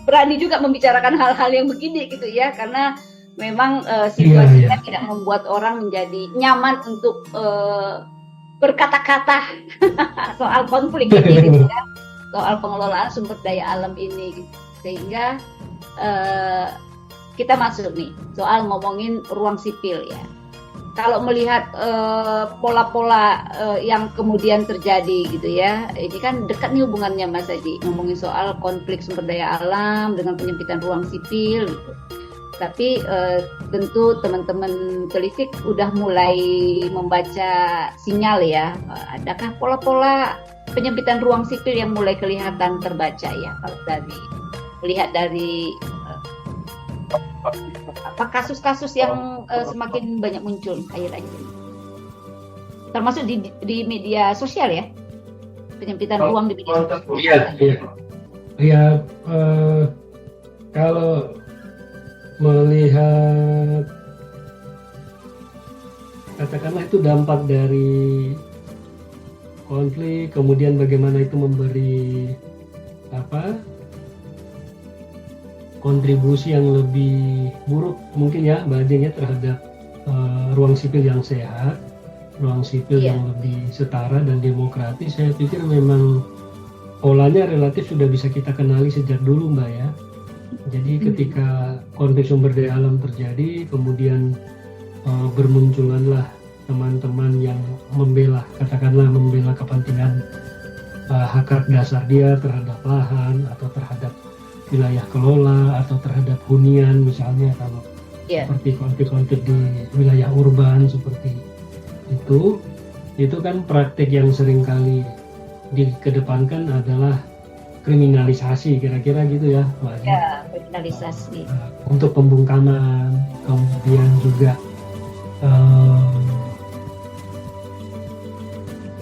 berani juga membicarakan hal-hal yang begini gitu ya, karena memang situasinya tidak membuat orang menjadi nyaman untuk berkata-kata soal konflik ini gitu ya, soal pengelolaan sumber daya alam ini gitu. Sehingga kita masuk nih soal ngomongin ruang sipil ya. Kalau melihat pola-pola yang kemudian terjadi gitu ya, ini kan dekat nih hubungannya Mas Aji, ngomongin soal konflik sumber daya alam dengan penyempitan ruang sipil gitu. Tapi tentu teman-teman Telisik udah mulai membaca sinyal ya, adakah pola-pola penyempitan ruang sipil yang mulai kelihatan terbaca ya, kalau lihat dari apa kasus-kasus yang semakin banyak muncul akhir-akhir ini, termasuk di media sosial ya, penyempitan ruang di media sosial. Iya. Kalau melihat katakanlah itu dampak dari konflik, kemudian bagaimana itu memberi kontribusi yang lebih buruk mungkin ya Mbak Ajeng ya terhadap ruang sipil yang sehat. ruang sipil Iya. yang lebih setara dan demokratis, saya pikir memang polanya relatif sudah bisa kita kenali sejak dulu, Mbak ya. Jadi ketika konflik sumber daya alam terjadi, kemudian bermunculanlah teman-teman yang katakanlah membela kepentingan hak dasar dia terhadap lahan atau terhadap wilayah kelola atau terhadap hunian misalnya, kalau Iya. seperti konflik-konflik di wilayah urban seperti itu kan praktik yang seringkali dikedepankan adalah kriminalisasi, kira-kira gitu ya, Mbak. Ya, kriminalisasi. Untuk pembungkaman, kemudian juga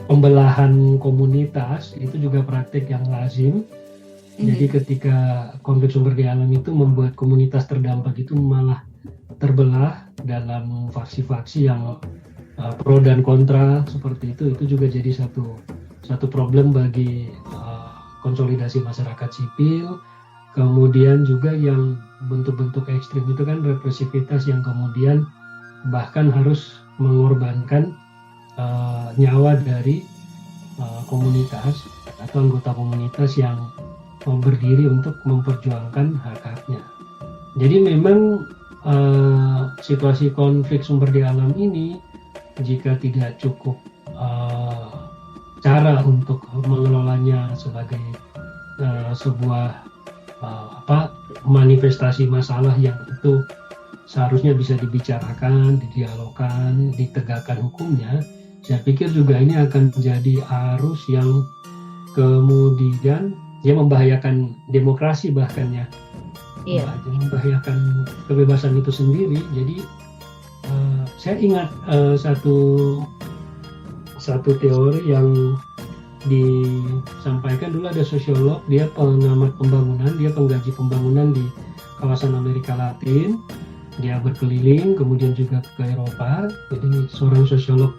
pembelahan komunitas, itu juga praktik yang lazim. Jadi ketika konflik sumber daya alam itu membuat komunitas terdampak itu malah terbelah dalam faksi-faksi yang pro dan kontra seperti itu juga jadi satu problem bagi konsolidasi masyarakat sipil. Kemudian juga yang bentuk-bentuk ekstrim itu kan represivitas yang kemudian bahkan harus mengorbankan nyawa dari komunitas atau anggota komunitas yang berdiri untuk memperjuangkan hak-haknya. Jadi memang situasi konflik sumber daya alam ini jika tidak cukup cara untuk mengelolanya sebagai sebuah manifestasi masalah yang itu seharusnya bisa dibicarakan, didialogkan, ditegakkan hukumnya, saya pikir juga ini akan menjadi arus yang kemudian dia membahayakan demokrasi bahkan ya. Iya. Membahayakan kebebasan itu sendiri. Jadi saya ingat satu teori yang disampaikan dulu, ada sosiolog, dia pengamat pembangunan, dia pengkaji pembangunan di kawasan Amerika Latin. Dia berkeliling, kemudian juga ke Eropa. Jadi seorang sosiolog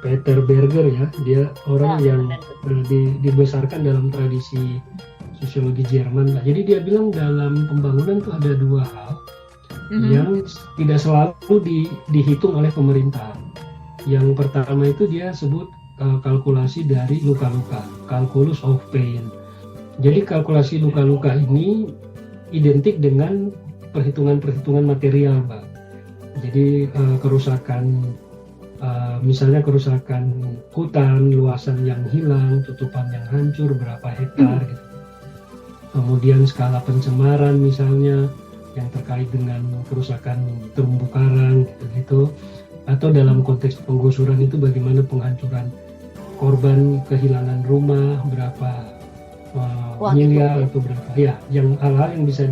Peter Berger ya, dia orang yang dibesarkan dalam tradisi sosiologi Jerman. Jadi dia bilang dalam pembangunan itu ada dua hal yang tidak selalu dihitung oleh pemerintah. Yang pertama itu dia sebut kalkulasi dari luka-luka, calculus of pain. Jadi kalkulasi luka-luka ini identik dengan perhitungan-perhitungan material, Pak. Jadi kerusakan, misalnya kerusakan hutan, luasan yang hilang, tutupan yang hancur, berapa hektar gitu. Kemudian skala pencemaran misalnya yang terkait dengan kerusakan terumbu karang gitu. Atau dalam konteks penggusuran itu bagaimana penghancuran, korban kehilangan rumah berapa miliar atau berapa ya, yang hal-hal yang bisa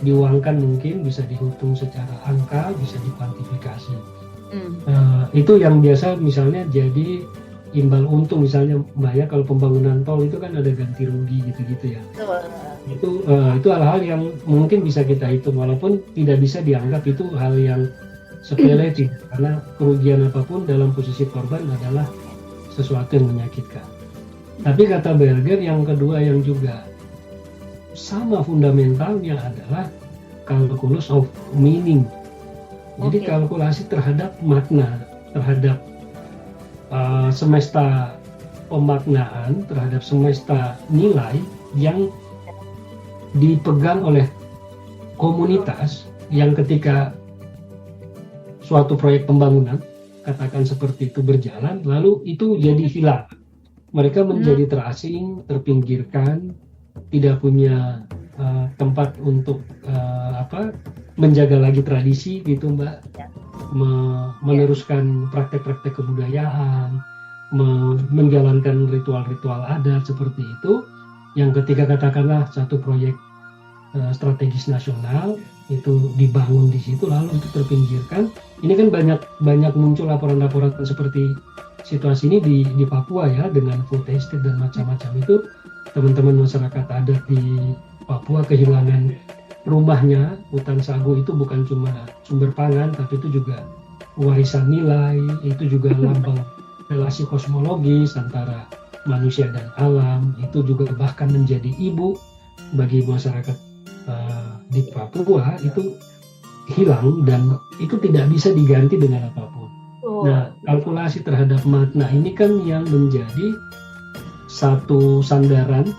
diuangkan, mungkin bisa dihitung secara angka, bisa dikuantifikasi. Itu yang biasa misalnya jadi imbal untung, misalnya Mbak ya, kalau pembangunan tol itu kan ada ganti rugi gitu-gitu ya. Itu hal-hal yang mungkin bisa kita hitung, walaupun tidak bisa dianggap itu hal yang sepele, karena kerugian apapun dalam posisi korban adalah sesuatu yang menyakitkan. Tapi kata Berger yang kedua yang juga sama fundamentalnya adalah calculus of meaning. Jadi kalkulasi terhadap makna, terhadap semesta pemaknaan, terhadap semesta nilai yang dipegang oleh komunitas yang ketika suatu proyek pembangunan, katakan seperti itu, berjalan, lalu itu jadi hilang. Mereka menjadi terasing, terpinggirkan, tidak punya tempat untuk menjaga lagi tradisi gitu, Mbak. Meneruskan praktek-praktek kebudayaan, menjalankan ritual-ritual adat seperti itu, yang ketika katakanlah satu proyek strategis nasional itu dibangun di situ lalu itu terpinggirkan. Ini kan banyak muncul laporan-laporan seperti situasi ini di Papua ya, dengan food estate dan macam-macam itu. Teman-teman masyarakat adat di Papua kehilangan rumahnya. Hutan sagu itu bukan cuma sumber pangan, tapi itu juga warisan nilai, itu juga lambang relasi kosmologis antara manusia dan alam, itu juga bahkan menjadi ibu bagi masyarakat di Papua, itu hilang dan itu tidak bisa diganti dengan apapun. betul. Nah, kalkulasi terhadap makna ini kan yang menjadi satu sandaran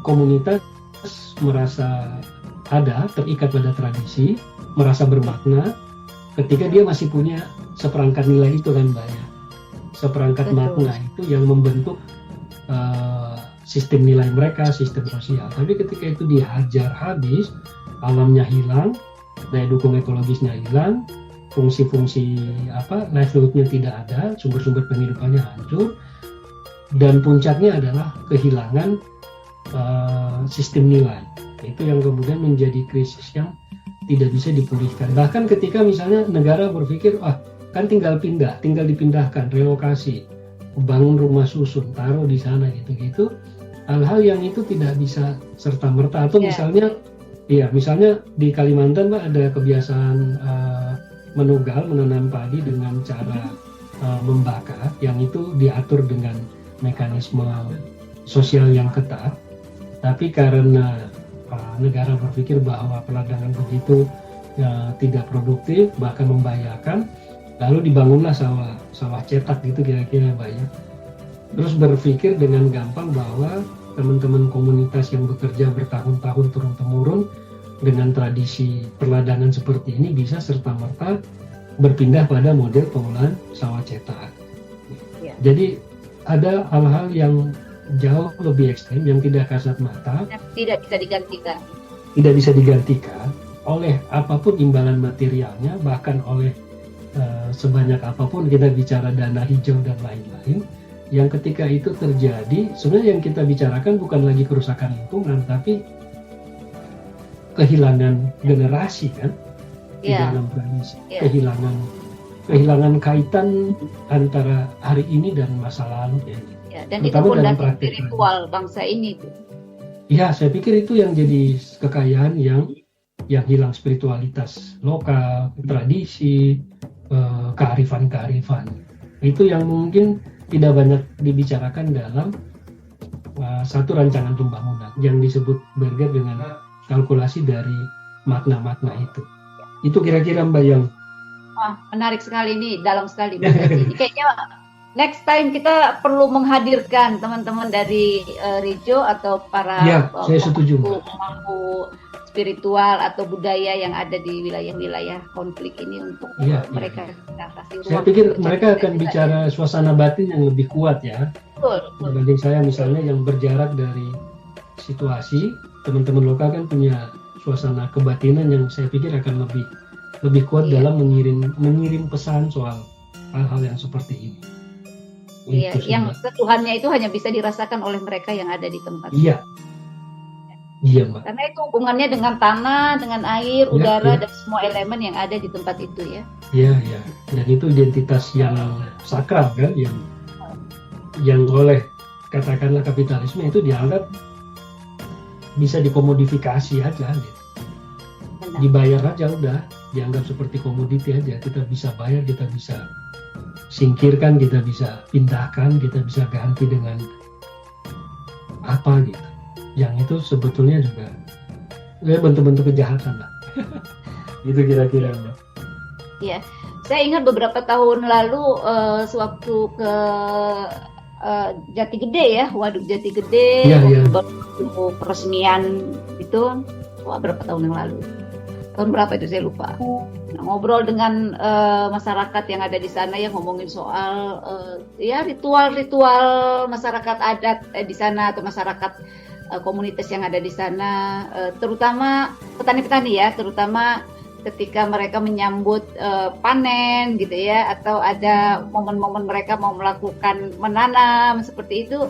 komunitas merasa ada, terikat pada tradisi, merasa bermakna ketika dia masih punya seperangkat nilai itu kan Mbak ya. Seperangkat Betul. makna itu yang membentuk sistem nilai mereka, sistem sosial. Tapi ketika itu dihajar habis, alamnya hilang, daya dukung ekologisnya hilang, fungsi-fungsi livelihood-nya tidak ada, sumber-sumber penghidupannya hancur, dan puncaknya adalah kehilangan sistem nilai. Itu yang kemudian menjadi krisis yang tidak bisa dipulihkan. Bahkan ketika misalnya negara berpikir, kan tinggal dipindahkan, relokasi, bangun rumah susun, taruh di sana gitu-gitu, hal-hal yang itu tidak bisa serta-merta. Atau misalnya di Kalimantan Pak ada kebiasaan menanam padi dengan cara membakar, yang itu diatur dengan mekanisme sosial yang ketat. Tapi karena negara berpikir bahwa peladangan begitu tidak produktif, bahkan membahayakan, lalu dibangunlah sawah cetak gitu kira-kira banyak. Terus berpikir dengan gampang bahwa teman-teman komunitas yang bekerja bertahun-tahun turun-temurun dengan tradisi perladangan seperti ini bisa serta-merta berpindah pada model pengolahan sawah cetak. Ya. Jadi ada hal-hal yang jauh lebih ekstrem yang tidak kasat mata, Tidak bisa digantikan. tidak bisa digantikan oleh apapun imbalan materialnya, bahkan oleh sebanyak apapun kita bicara dana hijau dan lain-lain, yang ketika itu terjadi, sebenarnya yang kita bicarakan bukan lagi kerusakan lingkungan, tapi kehilangan generasi kan, di Ya. dalam tradisi, Ya. kehilangan kaitan antara hari ini dan masa lalu ya. Ya, dan itu Terutama dalam fondasi praktek spiritual bangsa ini tuh. Ya, saya pikir itu yang jadi kekayaan yang hilang, spiritualitas lokal, tradisi, kearifan-kearifan. Itu yang mungkin tidak banyak dibicarakan dalam satu rancangan pembangunan yang disebut Berger dengan kalkulasi dari makna-makna itu. Itu kira-kira Mbak yang Wah, menarik sekali ini, dalam sekali. Ini kayaknya next time kita perlu menghadirkan teman-teman dari Rejo atau para Ya, saya setuju. pemangku spiritual atau budaya yang ada di wilayah-wilayah konflik ini untuk Iya, mereka kasih ruang. saya pikir untuk mereka cerita akan kita. bicara suasana batin yang lebih kuat ya. Betul, betul. Dibanding saya misalnya yang berjarak dari situasi, teman-teman lokal kan punya suasana kebatinan yang saya pikir akan lebih kuat Iya. dalam mengirim pesan soal hal-hal yang seperti ini. Iya, Itu sih, yang Mbak. Tuhannya itu hanya bisa dirasakan oleh mereka yang ada di tempat. Iya, Mbak. Karena itu hubungannya dengan tanah, dengan air, Ya, udara, ya. dan semua elemen yang ada di tempat itu ya. Iya. Dan itu identitas yang sakral kan, yang oleh katakanlah kapitalisme itu dianggap bisa dikomodifikasi aja, gitu. Benar. Dibayar aja udah, dianggap seperti komoditi aja. Kita bisa bayar, kita bisa singkirkan, kita bisa pindahkan, kita bisa ganti dengan apa gitu. Yang itu sebetulnya juga bentuk-bentuk kejahatan lah. Gitu kira-kira Mbak. Ya, saya ingat beberapa tahun lalu sewaktu ke Jati Gede ya, Waduk Jati Gede, Iya, iya. baru peresmian itu, berapa tahun yang lalu? Tahun berapa itu saya lupa. Nah, ngobrol dengan masyarakat yang ada di sana yang ngomongin soal ritual-ritual masyarakat adat di sana atau masyarakat komunitas yang ada di sana, terutama petani-petani ya, terutama ketika mereka menyambut panen gitu ya, atau ada momen-momen mereka mau melakukan menanam seperti itu,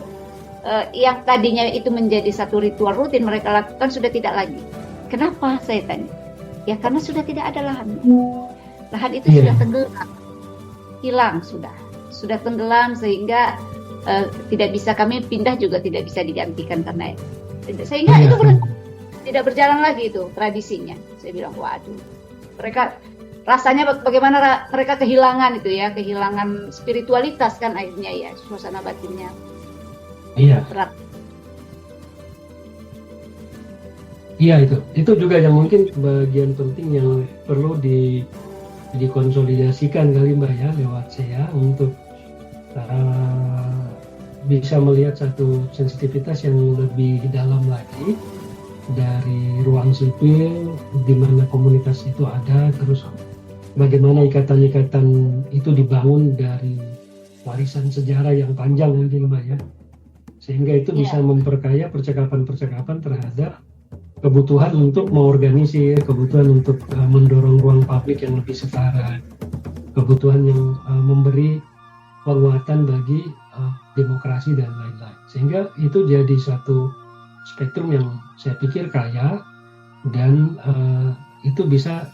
yang tadinya itu menjadi satu ritual rutin mereka lakukan sudah tidak lagi. Kenapa saya tanya? Ya karena sudah tidak ada lahan. Lahan itu sudah tenggelam, hilang sudah tenggelam sehingga tidak bisa kami pindah juga tidak bisa digantikan karena sehingga itu tidak berjalan lagi itu tradisinya. Saya bilang waduh, mereka rasanya bagaimana mereka kehilangan itu ya, kehilangan spiritualitas kan akhirnya ya, suasana batinnya Iya. berat. Iya itu juga yang mungkin bagian penting yang perlu dikonsolidasikan kali Mbak ya lewat saya untuk bisa melihat satu sensitivitas yang lebih dalam lagi dari ruang sipil di mana komunitas itu ada, terus bagaimana ikatan-ikatan itu dibangun dari warisan sejarah yang panjang mungkin Mbak ya, sehingga itu bisa memperkaya percakapan-percakapan terhadap kebutuhan untuk mengorganisir, kebutuhan untuk mendorong ruang publik yang lebih setara, kebutuhan yang memberi penguatan bagi demokrasi dan lain-lain, sehingga itu jadi satu spektrum yang saya pikir kaya dan itu bisa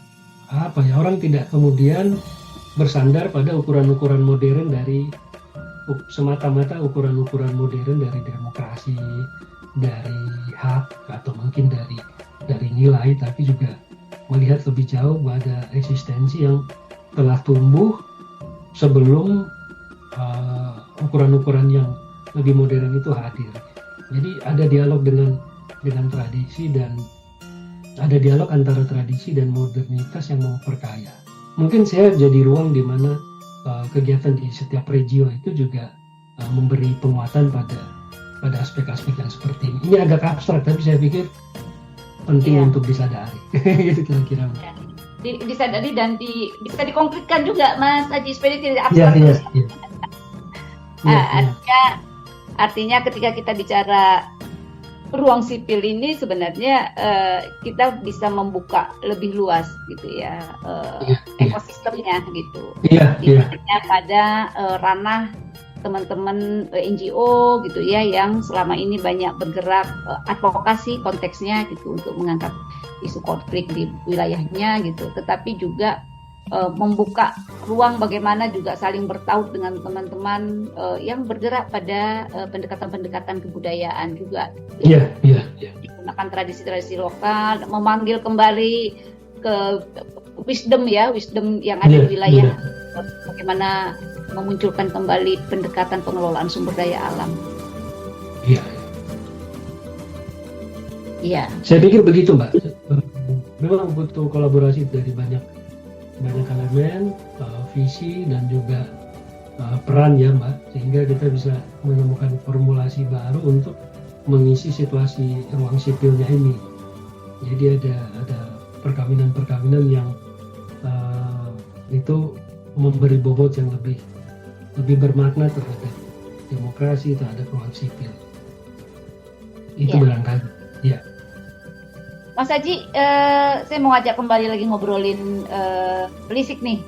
orang tidak kemudian bersandar pada ukuran-ukuran modern dari semata-mata ukuran-ukuran modern dari demokrasi, dari hak atau mungkin dari nilai, tapi juga melihat lebih jauh pada eksistensi yang telah tumbuh sebelum ukuran-ukuran yang lebih modern itu hadir. Jadi ada dialog dengan tradisi dan ada dialog antara tradisi dan modernitas yang memperkaya. Mungkin saya jadi ruang di mana kegiatan di setiap regio itu juga memberi penguatan pada aspek-aspek yang seperti ini. Ini agak abstrak tapi saya pikir penting untuk disadari. Itu kira-kira. Disadari dan bisa dikonkretkan juga Mas Aji supaya tidak abstrak. Artinya ketika kita bicara ruang sipil ini sebenarnya kita bisa membuka lebih luas gitu ya ekosistemnya gitu. Artinya pada ranah teman-teman NGO gitu ya yang selama ini banyak bergerak advokasi konteksnya gitu untuk mengangkat isu konflik di wilayahnya gitu, tetapi juga membuka ruang bagaimana juga saling bertaut dengan teman-teman yang bergerak pada pendekatan-pendekatan kebudayaan juga. Menggunakan tradisi-tradisi lokal, memanggil kembali ke wisdom yang ada di wilayah. Bagaimana memunculkan kembali pendekatan pengelolaan sumber daya alam. Iya. Saya pikir begitu Mbak. Memang butuh kolaborasi dari banyak elemen, visi dan juga peran ya Mbak, sehingga kita bisa menemukan formulasi baru untuk mengisi situasi ruang sipilnya ini. Jadi ada perkawinan yang itu memberi bobot yang lebih bermakna terhadap demokrasi, terhadap ruang sipil. Itu barangkali. Ya. Mas Haji, saya mau ajak kembali lagi ngobrolin Telisik nih.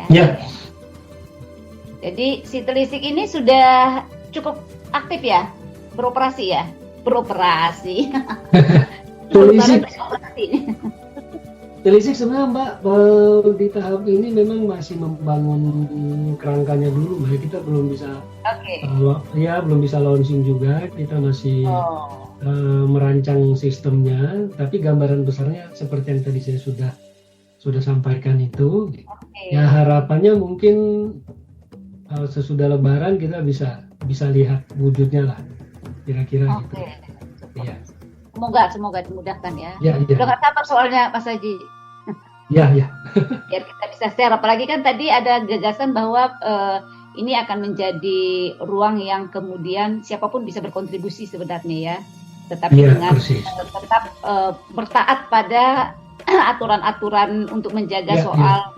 Ya. Jadi si Telisik ini sudah cukup aktif ya, beroperasi. Telisik sebenarnya Mbak di tahap ini memang masih membangun kerangkanya dulu, Mbak. Kita belum bisa, belum bisa launching juga. Kita masih merancang sistemnya, tapi gambaran besarnya seperti yang tadi saya sudah sampaikan itu. Ya harapannya mungkin sesudah Lebaran kita bisa lihat wujudnya lah, kira-kira gitu. Ya. Semoga dimudahkan ya. Udah nggak sabar soalnya Mas Haji. Ya. Biar kita bisa share. Apalagi kan tadi ada gagasan bahwa ini akan menjadi ruang yang kemudian siapapun bisa berkontribusi sebenarnya ya. Tetapi dengan tetap bertaat pada aturan-aturan untuk menjaga soal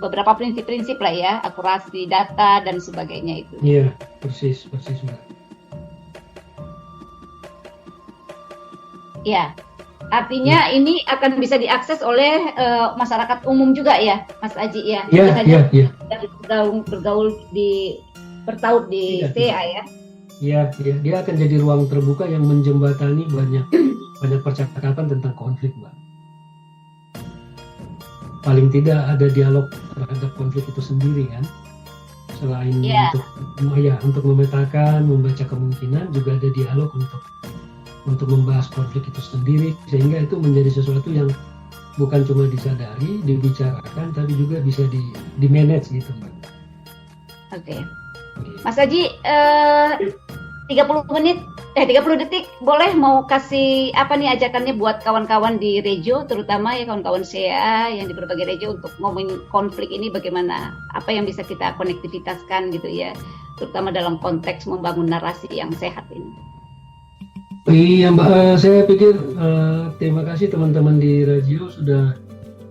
beberapa prinsip-prinsip lah ya, akurasi data dan sebagainya itu. Iya, persis Mbak. Ya, artinya ini akan bisa diakses oleh masyarakat umum juga ya, Mas Aji ya. Iya. Bertaut di CA ya. Iya, dia akan jadi ruang terbuka yang menjembatani banyak percakapan tentang konflik, Mbak. Paling tidak ada dialog terhadap konflik itu sendiri kan. Selain untuk memetakan, membaca kemungkinan, juga ada dialog untuk membahas konflik itu sendiri, sehingga itu menjadi sesuatu yang bukan cuma disadari, dibicarakan, tapi juga bisa di-manage gitu, Mbak. Oke. Mas Haji, 30 menit 30 detik boleh mau kasih apa nih ajakannya buat kawan-kawan di Rejo, terutama ya kawan-kawan CA yang di berbagai Rejo untuk ngomongin konflik ini bagaimana, apa yang bisa kita konektivitaskan gitu ya, terutama dalam konteks membangun narasi yang sehat ini. Iya Mbak, saya pikir terima kasih teman-teman di radio sudah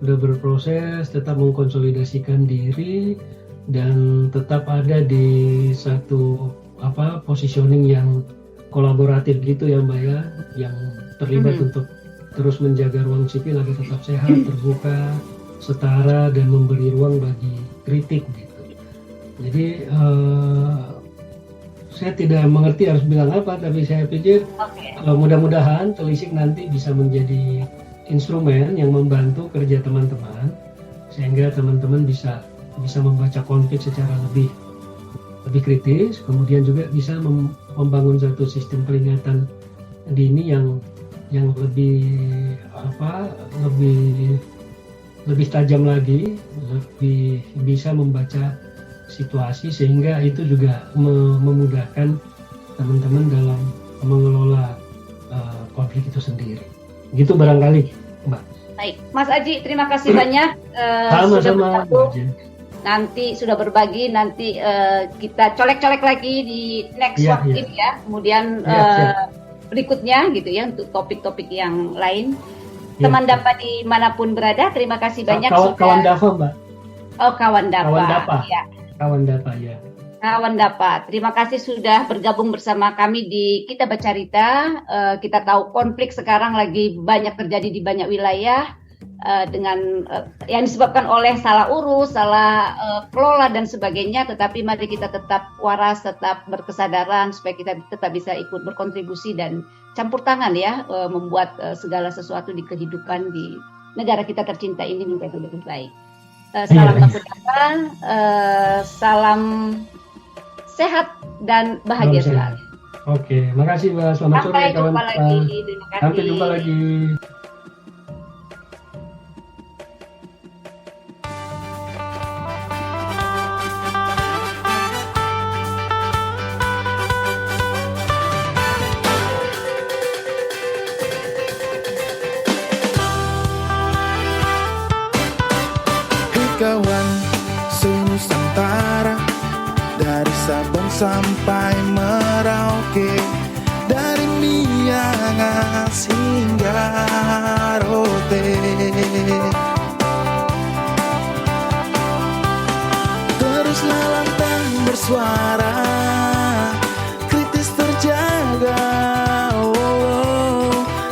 berproses, tetap mengkonsolidasikan diri dan tetap ada di satu positioning yang kolaboratif gitu ya Mbak ya, yang terlibat untuk terus menjaga ruang sipil agar tetap sehat, terbuka, setara dan memberi ruang bagi kritik gitu. Jadi saya tidak mengerti harus bilang apa, tapi saya pikir mudah-mudahan Telisik nanti bisa menjadi instrumen yang membantu kerja teman-teman sehingga teman-teman bisa membaca konflik secara lebih kritis, kemudian juga bisa membangun satu sistem peringatan dini yang lebih tajam lagi, lebih bisa membaca situasi sehingga itu juga memudahkan teman-teman dalam mengelola konflik itu sendiri. Gitu barangkali, Mbak. Baik, Mas Aji, terima kasih banyak Sama-sama, sudah bergabung. Nanti sudah berbagi, nanti kita colek-colek lagi di next waktu ini ya. Kemudian berikutnya gitu ya untuk topik-topik yang lain. Teman Dapa dimanapun berada, terima kasih banyak kawan Dapa Mbak. Oh, kawan Dapa. Ya. Kawan Dapa ya. Kawan Dapa, terima kasih sudah bergabung bersama kami di Kita Bercerita. Kita tahu konflik sekarang lagi banyak terjadi di banyak wilayah. Dengan yang disebabkan oleh salah urus, salah kelola dan sebagainya, tetapi mari kita tetap waras, tetap berkesadaran supaya kita tetap bisa ikut berkontribusi dan campur tangan ya, membuat segala sesuatu di kehidupan di negara kita tercinta ini menjadi lebih baik. Salam Baku Dapa, salam sehat dan bahagia selalu. Oke, makasih Mbak. Selamat sore kawan. Sampai jumpa lagi. Terima kasih. Sampai jumpa lagi. Kawan senusantara, dari Sabang sampai Merauke, dari Miangas hingga Rote. Teruslah lantang bersuara, kritis terjaga,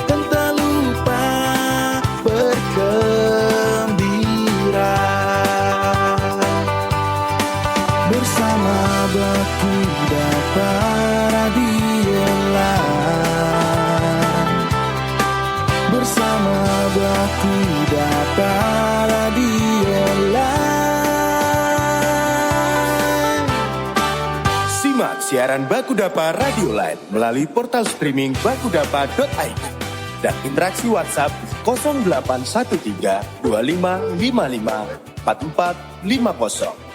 dan tak lupa bergembira. Bersama Baku Dapa Radio Line. Bersama Baku Dapa Radio Line. Simak siaran Baku Dapa Radio Line melalui portal streaming bakudapa.id dan interaksi WhatsApp 0813 2555 4450.